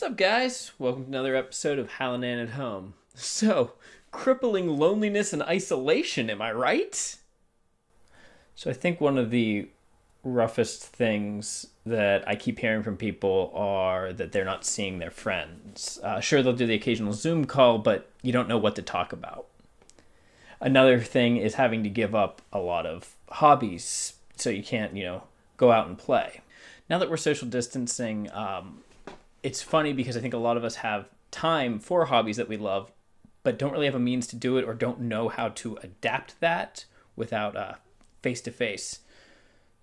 What's up, guys? Welcome to another episode of Hallinan at Home. So, crippling loneliness and isolation, am I right? So I think one of the roughest things that I keep hearing from people are that they're not seeing their friends. Sure, they'll do the occasional Zoom call, but you don't know what to talk about. Another thing is having to give up a lot of hobbies, so you can't, go out and play. Now that we're social distancing, it's funny because I think a lot of us have time for hobbies that we love, but don't really have a means to do it or don't know how to adapt that without face-to-face.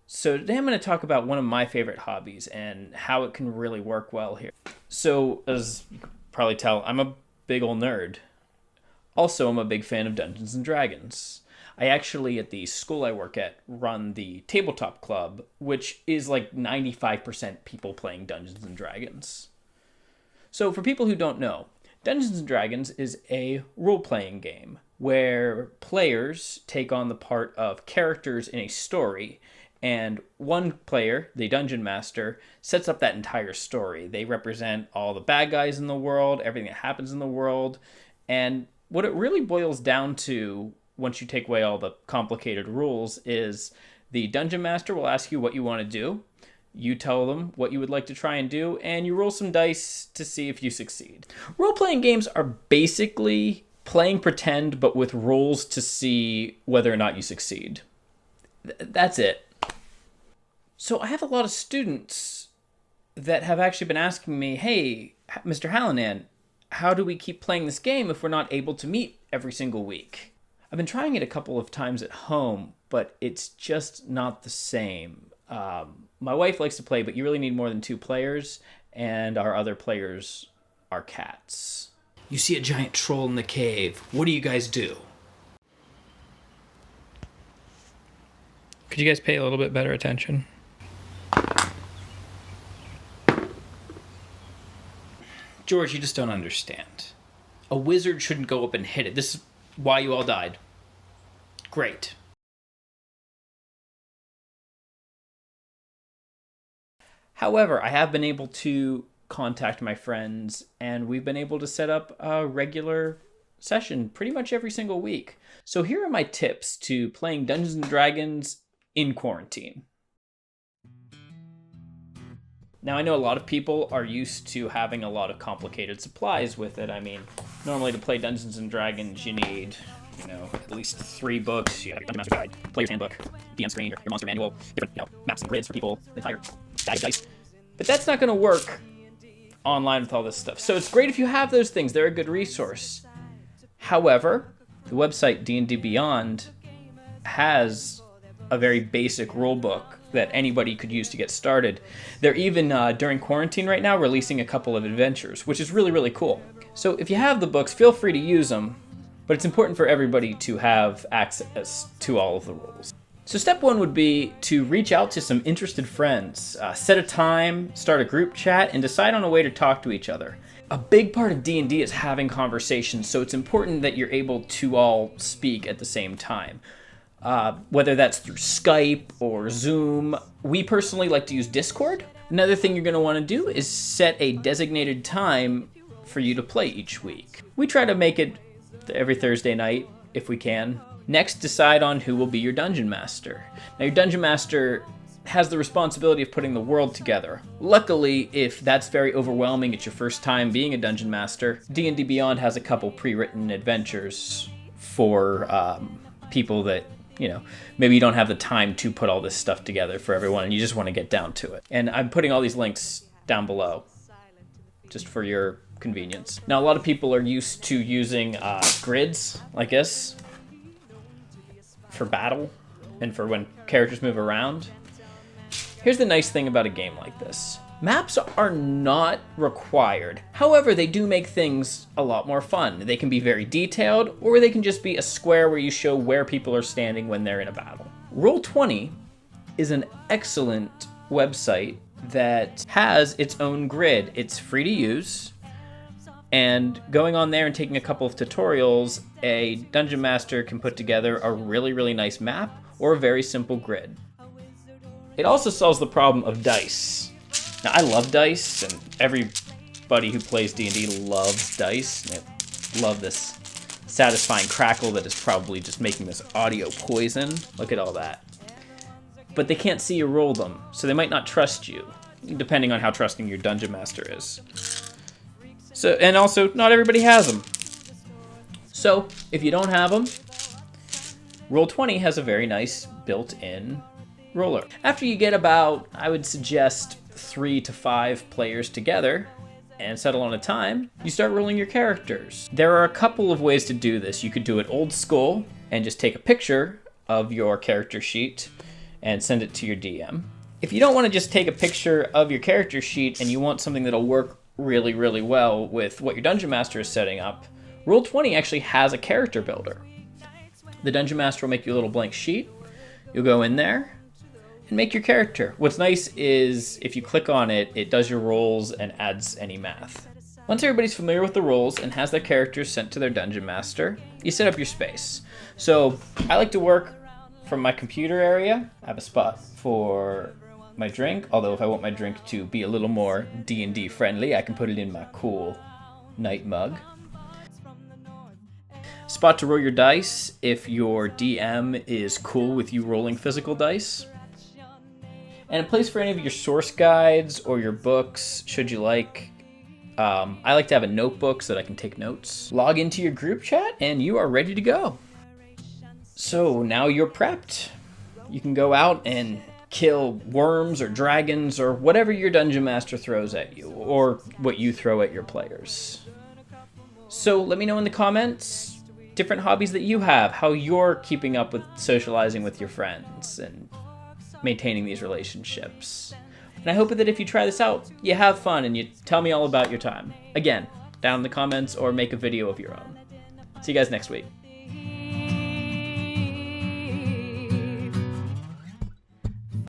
So today I'm going to talk about one of my favorite hobbies and how it can really work well here. So as you can probably tell, I'm a big old nerd. Also, I'm a big fan of Dungeons and Dragons. I actually, at the school I work at, run the tabletop club, which is like 95% people playing Dungeons and Dragons. So for people who don't know, Dungeons and Dragons is a role-playing game where players take on the part of characters in a story, and one player, the Dungeon Master, sets up that entire story. They represent all the bad guys in the world, everything that happens in the world, and what it really boils down to, once you take away all the complicated rules, is the Dungeon Master will ask you what you want to do. You tell them what you would like to try and do, and you roll some dice to see if you succeed. Role-playing games are basically playing pretend, but with rules to see whether or not you succeed. That's it. So I have a lot of students that have actually been asking me, hey, Mr. Hallinan, how do we keep playing this game if we're not able to meet every single week? I've been trying it a couple of times at home, but it's just not the same. My wife likes to play, but you really need more than 2 players, and our other players are cats. You see a giant troll in the cave. What do you guys do? Could you guys pay a little bit better attention? George, you just don't understand. A wizard shouldn't go up and hit it. This is why you all died. Great. However, I have been able to contact my friends, and we've been able to set up a regular session pretty much every single week. So here are my tips to playing Dungeons and Dragons in quarantine. Now, I know a lot of people are used to having a lot of complicated supplies with it. I mean, normally to play Dungeons and Dragons, you need, at least 3 books. You have your Dungeon Master Guide, Player's Handbook, DM Screen, your Monster Manual, different, maps and grids for people, the entire stack of dice. But that's not going to work online with all this stuff. So it's great if you have those things. They're a good resource. However, the website D&D Beyond has a very basic rule book that anybody could use to get started. They're even, during quarantine right now, releasing a couple of adventures, which is really, really cool. So if you have the books, feel free to use them, but it's important for everybody to have access to all of the rules. So step 1 would be to reach out to some interested friends. Set a time, start a group chat, and decide on a way to talk to each other. A big part of D&D is having conversations, so it's important that you're able to all speak at the same time. Whether that's through Skype or Zoom. We personally like to use Discord. Another thing you're going to want to do is set a designated time for you to play each week. We try to make it every Thursday night if we can. Next, decide on who will be your Dungeon Master. Now, your Dungeon Master has the responsibility of putting the world together. Luckily, if that's very overwhelming, it's your first time being a Dungeon Master, D&D Beyond has a couple pre-written adventures for people that maybe you don't have the time to put all this stuff together for everyone and you just want to get down to it. And I'm putting all these links down below just for your convenience. Now, a lot of people are used to using grids like this for battle and for when characters move around. Here's the nice thing about a game like this. Maps are not required. However, they do make things a lot more fun. They can be very detailed, or they can just be a square where you show where people are standing when they're in a battle. Roll20 is an excellent website that has its own grid. It's free to use, and going on there and taking a couple of tutorials, a Dungeon Master can put together a really, really nice map or a very simple grid. It also solves the problem of dice. Now, I love dice, and every buddy who plays D&D loves dice. They love this satisfying crackle that is probably just making this audio poison. Look at all that. But they can't see you roll them, so they might not trust you, depending on how trusting your dungeon master is. So, and also, not everybody has them. So, if you don't have them, Roll20 has a very nice built-in roller. After you get about, I would suggest, 3 to 5 players together and settle on a time, you start rolling your characters. There are a couple of ways to do this. You could do it old school and just take a picture of your character sheet and send it to your DM. If you don't want to just take a picture of your character sheet and you want something that'll work really, really well with what your Dungeon Master is setting up, Roll20 actually has a character builder. The Dungeon Master will make you a little blank sheet. You'll go in there and make your character. What's nice is if you click on it, it does your rolls and adds any math. Once everybody's familiar with the rolls and has their characters sent to their Dungeon Master, you set up your space. So I like to work from my computer area. I have a spot for my drink, although if I want my drink to be a little more D&D friendly, I can put it in my cool night mug. Spot to roll your dice if your DM is cool with you rolling physical dice. And a place for any of your source guides or your books, should you like. I like to have a notebook so that I can take notes. Log into your group chat and you are ready to go. So now you're prepped. You can go out and kill worms or dragons or whatever your Dungeon Master throws at you, or what you throw at your players. So let me know in the comments different hobbies that you have, how you're keeping up with socializing with your friends and maintaining these relationships. And I hope that if you try this out, you have fun and you tell me all about your time. Again, down in the comments or make a video of your own. See you guys next week.